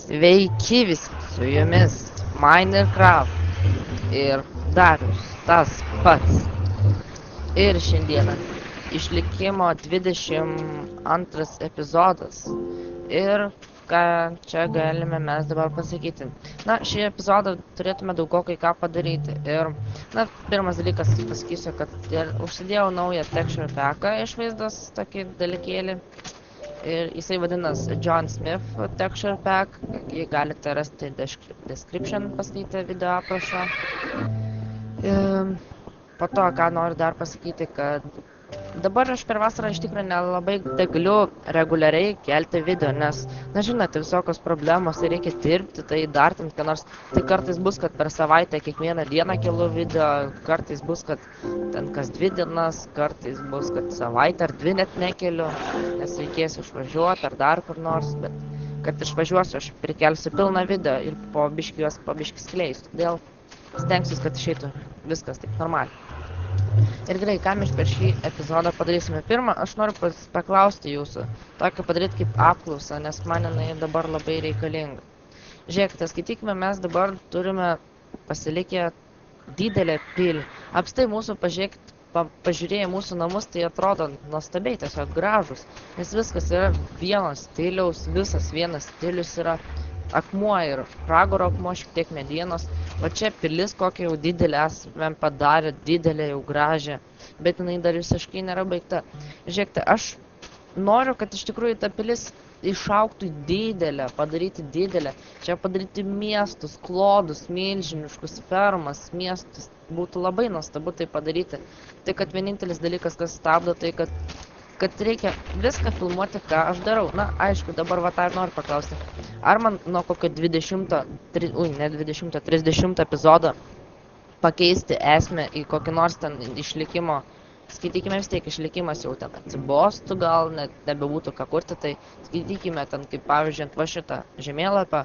Sveiki visi, su jumis Minecraft ir Darius, tas pats. Ir šiandieną išlikimo 22 epizodas. Ir ką čia galime mes dabar pasakyti. Na, šį epizodą turėtume daugokai ką padaryti. Ir, na, pirmas dalykas pasakysiu, kad užsidėjau naują texture packą išvaizdos, tokį dalykėlį. Ir jisai vadinas John Smith Texture Pack, jį galite rasti description paskaitę video aprašą. Po to, ką noriu dar pasakyti, kad dabar aš per vasarą iš tikrųjų nelabai galiu reguliariai kelti video, nes, na žinote, visokios problemos, tai reikia dirbti, tai dartinti, ką nors. Tai kartais bus, kad per savaitę kiekvieną dieną keliu video, kartais bus, kad ten kas 2 dienas, kartais bus, kad savaitę ar 2 net nekeliu, nes reikės išvažiuoti ar dar kur nors, bet kad išvažiuosiu, aš prikelsiu pilną video ir po biškį skleisiu. Todėl stengsiu, kad išeitų viskas taip normaliai. Ir gerai, ką mes per šį epizodą padarysime. Pirmą, aš noriu paklausti jūsų, tokią padaryti kaip apklausą, nes man jinai dabar labai reikalinga. Žiūrėkite, skaitykime, mes dabar turime pasilikę didelę pilį. Apstai mūsų, pažiūrėję mūsų namus, tai atrodo nuostabiai, tiesiog gražus, nes viskas yra vieno stiliaus, visas vienas stilius yra. Akmuo ir pragaro akmuo, šiek tiek medienos. O čia pilis kokią jau didelę esame padarę, didelę jau gražią, bet jinai dar visiškai nėra baigta. Žiūrėkite, aš noriu, kad iš tikrųjų ta pilis išaugtų didelę, padaryti didelę. Čia padaryti miestus, klodus, milžiniškus, fermas, miestus. Būtų labai nuostabu tai padaryti. Tai kad vienintelis dalykas, kas stabdo, tai kad reikia viską filmuoti, ką aš darau. Na, aišku, dabar va tą ir noriu paklausti. Ar man nuo kokio 30 epizodo pakeisti esmę į kokį nors ten išlikimo, skaitykime vis tiek išlikimas jau ten atsibostų, gal net nebebūtų ką kurti, tai skaitykime ten kaip pavyzdžiui ant va šitą žemėlapą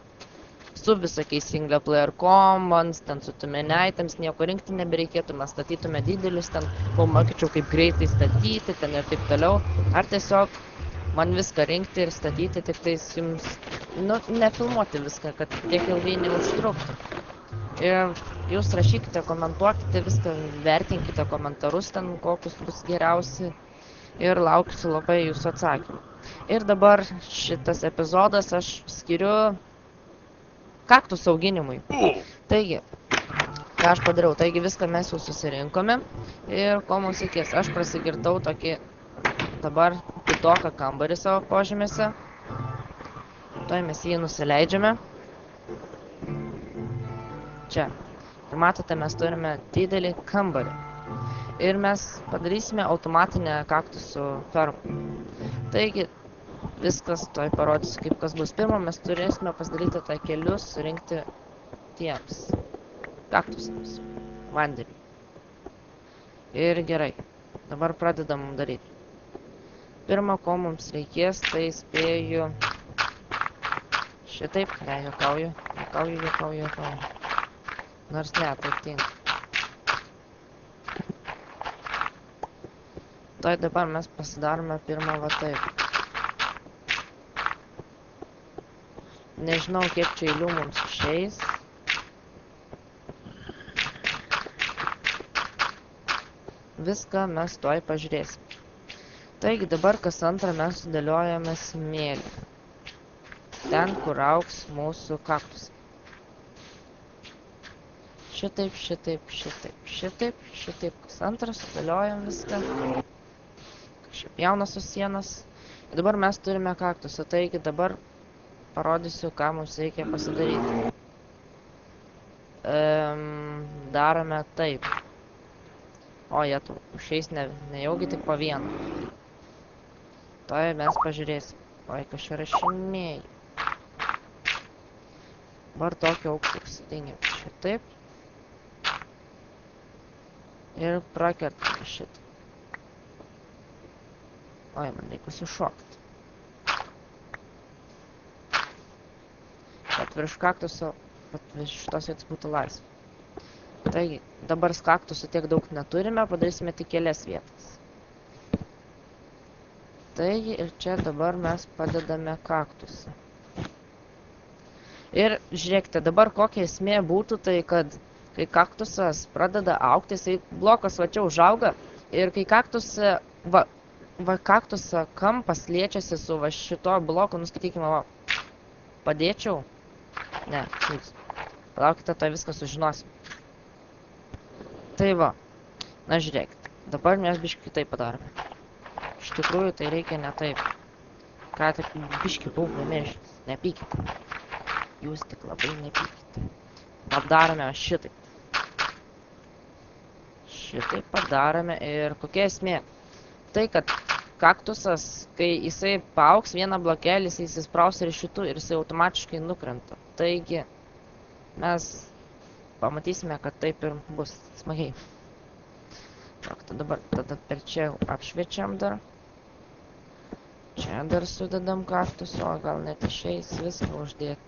su visokiais single player commons, ten su tumeneitėms, nieko rinkti nebereikėtų, mes statytume didelius, ten pamakyčiau kaip greitai statyti, ten ir taip toliau, ar tiesiog man viską rinkti ir statyti, tik tais jums, nu, nefilmuoti viską, kad tiek ilgai neužtruktų. Ir jūs rašykite, komentuokite viską, vertinkite komentarus ten, kokius bus geriausi ir lauksiu labai jūsų atsakymų. Ir dabar šitas epizodas aš skiriu kaktus auginimui. Taigi, ką aš padariau, taigi viską mes jau susirinkome ir ko mums reikės, aš prasigirdau tokį dabar kitoką kambarį savo požemėse. Tuoj mes jį nusileidžiame. Čia. Ir matote, mes turime didelį kambarį. Ir mes padarysime automatinę kaktusų fermą. Taigi, viskas tuoj parodysiu, kaip kas bus. Pirmą mes turėsime pasidaryti tą kelius, surinkti tiems kaktusams vandenį. Ir gerai. Dabar pradedam daryti. Pirma, ko mums reikės, tai spėju šitaip, ne, juokauju. Nors ne, taip tinka. Tai dabar mes pasidarome pirmą va taip. Nežinau, kiek čia eilių mums išeis. Viską mes tuoj pažiūrėsim. Taigi dabar kas antrą mes sudėliojame smėlį. Ten, kur augs mūsų kaktusai. Šitaip. Kas antrą sudėliojam viską. Kažkaip jaunosios sienos. Dabar mes turime kaktusą, taigi dabar parodysiu, ką mums reikia pasidaryti. Darome taip. O, jie tu šiais nejaugi tik po vieną. Tai mes pažiūrėsim. Oi, kas čia rašinėjai. Dabar tokio aukštį užsidengėm šitaip. Ir prakertame šitą. Oi, man reikia sušokti. Bet virš kaktuso, virš šitos vietos būtų laisva. Taigi, dabar kaktusų tiek daug neturime, padarysime tik kelias vietas. Taigi, ir čia dabar mes padedame kaktusą. Ir žiūrėkite, dabar kokia esmė būtų tai, kad kai kaktusas pradeda augti, jisai blokas va čia užauga ir kai va kaktuso kampas liečiasi su va šito bloku, nustatykime, va, padėčiau. Ne, palaukite, tai viską sužinosim. Tai va, na žiūrėkite, dabar mes biškį kitaip padarome. Iš tikrųjų, tai reikia ne taip. Ką tik biškį buvau pamiršęs, nepykite. Jūs tik labai nepykite. Padarome šitai. Šitai padarome ir kokia esmė? Tai, kad kaktusas, kai jisai paaugs vieną blokelį, jisai įsispraus ir šitų ir jisai automatiškai nukrenta. Taigi, mes pamatysime, kad taip ir bus smagiai. Dabar tada per čia apšviečiam dar. Čia dar sudedam kaktuso, gal net išeis viską uždėti.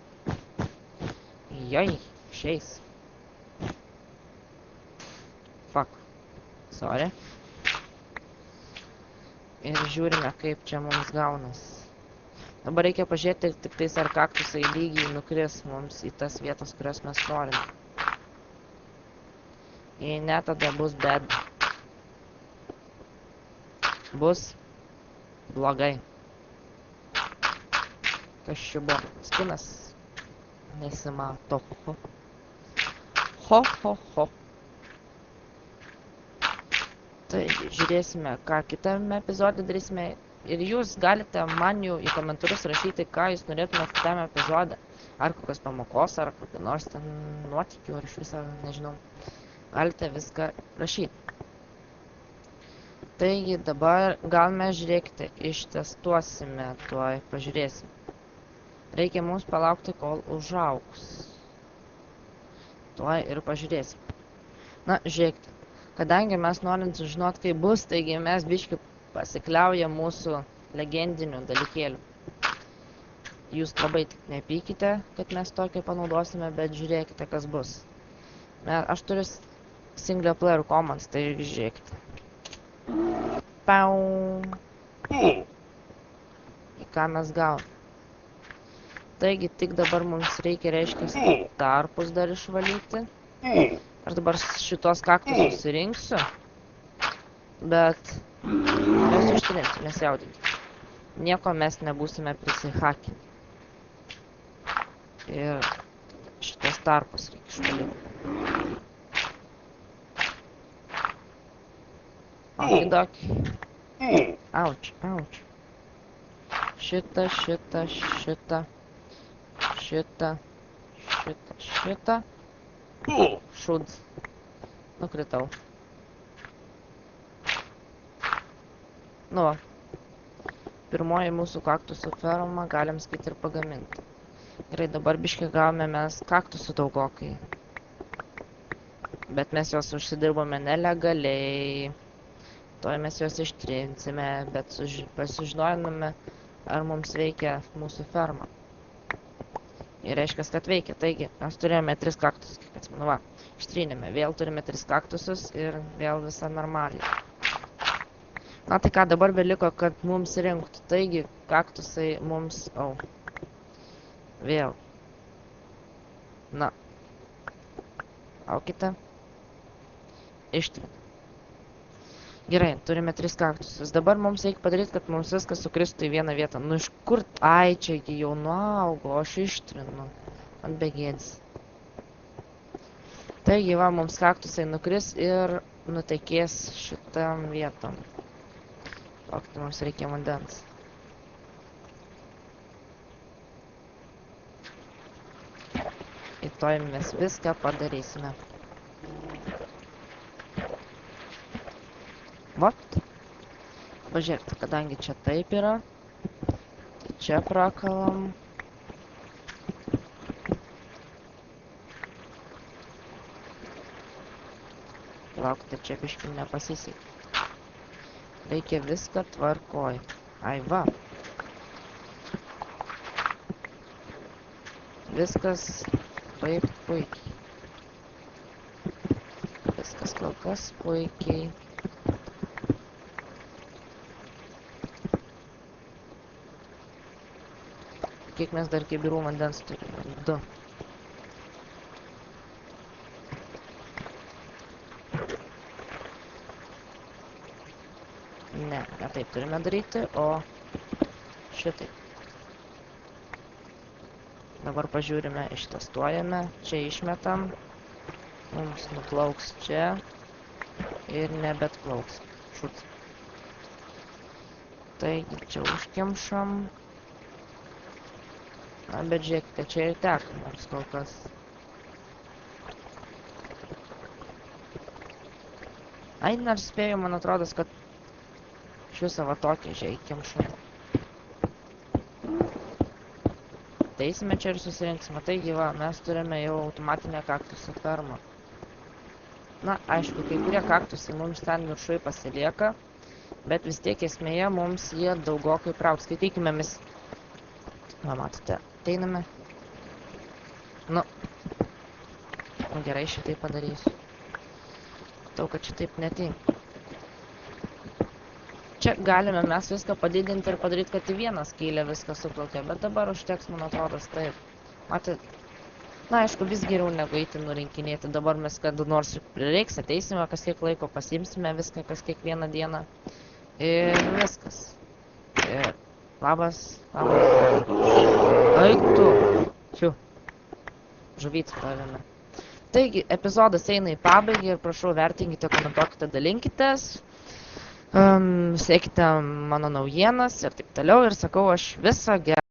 Jai, išeis. Fuck. Sorry. Ir žiūrime, kaip čia mums gaunas. Dabar reikia pažiūrėti tik tais, ar kaktusai lygiai nukris mums į tas vietas, kurias mes norime. Jei ne, tada bus bad. Bus blogai. Kas čia buvo? Skinas nesimato. Ho, ho, ho. Tai žiūrėsime, ką kitame epizode darysime. Ir jūs galite man jau į komentarus rašyti, ką jūs norėtumėte kitame epizode. Ar kokios pamokos, ar kokio nors ten nuotykių, ar iš viso, nežinau. Galite viską rašyti. Taigi dabar gal mes žiūrėkite, ištestuosime, tuoj pažiūrėsim. Reikia mums palaukti, kol užaugs. Tuoj ir pažiūrėsim. Na, žiūrėkite. Kadangi mes norim sužinot, kaip bus, taigi mes biškį pasikliaujam mūsų legendinių dalykėlių. Jūs labai tik nepykite, kad mes tokį panaudosime, bet žiūrėkite, kas bus. Aš turiu single player commands, tai žiūrėkite. Pau. Į ką mes gaunam. Taigi tik dabar mums reikia, reiškia, tarpus dar išvalyti. Aš dabar šitos kaktusus surinksiu, bet mes ištrinsiu, nesijaudinkite. Nieko mes nebūsime prisihakinti. Ir šitos tarpus reikia išvalyti. Okidoki. Auč, auč. Šitą. Šud. Nukritau. Nu va. Pirmoji mūsų kaktusų ferma galim skaityti ir pagaminti. Gerai, dabar biškai gavome mes kaktusų daugokai. Bet mes juos užsidirbome nelegaliai. Tuoj mes juos ištrinsime, bet pasižinojame, ar mums veikia mūsų ferma. Ir reiškia, kad veikia. Taigi, mes turėjome 3 kaktusus, kaip atsimenu, va. Ištrynėme, vėl turime 3 kaktusus ir vėl visą normaliai. Na tai ką, dabar beliko, kad mums rinktų. Taigi, kaktusai mums... Vėl. Na. Aukite. Ištrinė. Gerai, turime 3 kaktusus. Dabar mums reikia padaryti, kad mums viskas sukristų į vieną vietą. Nu iš kur... Ai, čia jau nuaugo, aš ištrinu. Ant begėdis. Taigi, va, mums kaktusai nukris ir nutekės šitam vietom. Laukti, mums reikia vandens. Ir toj mes viską padarysime. Vat. Pažiūrėkite, kadangi čia taip yra, tai čia prakalam. Laukite, čia biškį nepasisekė. Reikia viską tvarkoj. Ai va. Viskas taip puikiai. Viskas kol kas puikiai. Kiek mes dar kibirų vandens turime? 2. Ne, ne taip turime daryti, o šitai. Dabar pažiūrime, ištestuojame, čia išmetam, mums nuplauks čia ir nebetplauks. Šut. Taigi čia užkemšam. Na, bet žiūrėkite, čia ir teka mums kol kas. Ai, nors spėjau, man atrodo, kad iš viso va tokia įkemšam. Teisime čia ir susirinksime. Taigi va, mes turime jau automatinę kaktusų fermą. Na, aišku, kai kurie kaktusai mums ten viršui pasilieka, bet vis tiek esmėje mums jie daugokai prauks. Skaitykime mes. Va, matote, ateiname. Nu, gerai, šitai padarysiu. Tau, kad šitaip netinka. Čia galime mes viską padidinti ir padaryti, kad į vieną skylę viską suplaukia, bet dabar užteks, man atrodo, taip. Matot, na, aišku, vis geriau negu eiti nurinkinėti. Dabar mes, kad nors prireiks, ateisime, kas kiek laiko pasimsime viską, kas kiekvieną dieną. Ir viskas. Ir labas, labas. Eik tu. Šiu. Žuvyt pravime. Taigi, epizodas eina į pabaigą ir prašau vertinkite, komentuokite, dalinkitės. Sekite mano naujienas ir taip toliau ir sakau aš visą gerą.